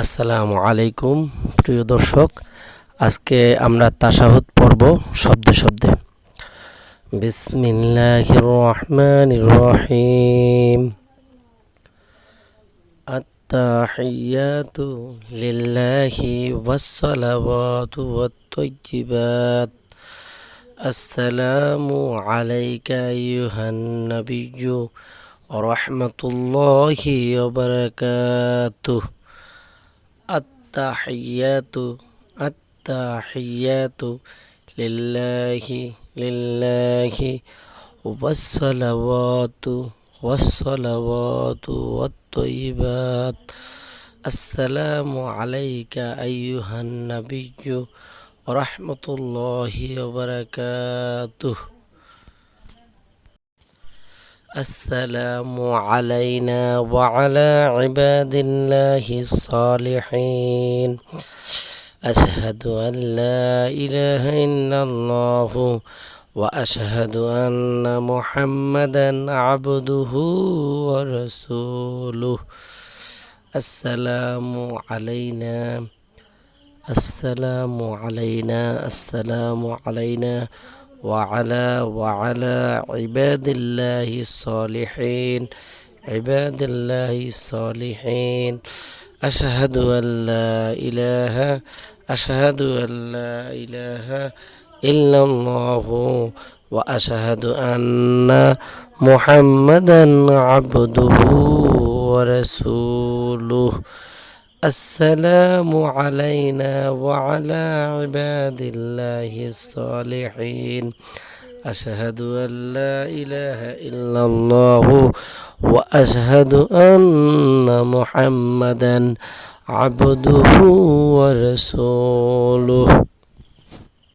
আসসালামু আলাইকুম প্রিয় দর্শক, আজকে আমরা তাশাহুদ পড়ব শব্দে শব্দে। বিসমিল্লাহির রহমানির রহিম। আত-তাহিয়াতু লিল্লাহি ওয়াস-সালাওয়াতু ওয়াত-তাইয়্যিবাত। আসসালামু আলাইকা আইয়ুহান নাবিয়্যু ওয়া রাহমাতুল্লাহি ওয়া বারাকাতুহু। আত-তাহিয়াতু আত-তাহিয়াতু লিল্লাহি ওয়াস-সালাওয়াতু ওয়াত-তাইয়্যিবাত। আসসালামু আলাইকা আইয়ুহান নাবিয়্যু ওয়া রাহমাতুল্লাহি ওয়া বারাকাতুহু। আসসালামু আলাইনা ওয়া আলা ইবাদিল্লাহিস সালিহিন। আশহাদু আল লা ইলাহা ইল্লাল্লাহু ওয়া আশহাদু আন্না মুহাম্মাদান আবদুহু ওয়া রাসূলুহু। আসসালামু আলাইনা আসসালামু আলাইনা আসসালামু আলাইনা وعلى عباد الله الصالحين أشهد أن لا إله إلا الله وأشهد أن محمدا عبده ورسوله. السلام علينا وعلى عباد الله الصالحين أشهد أن لا إله إلا الله وأشهد أن محمدا عبده ورسوله.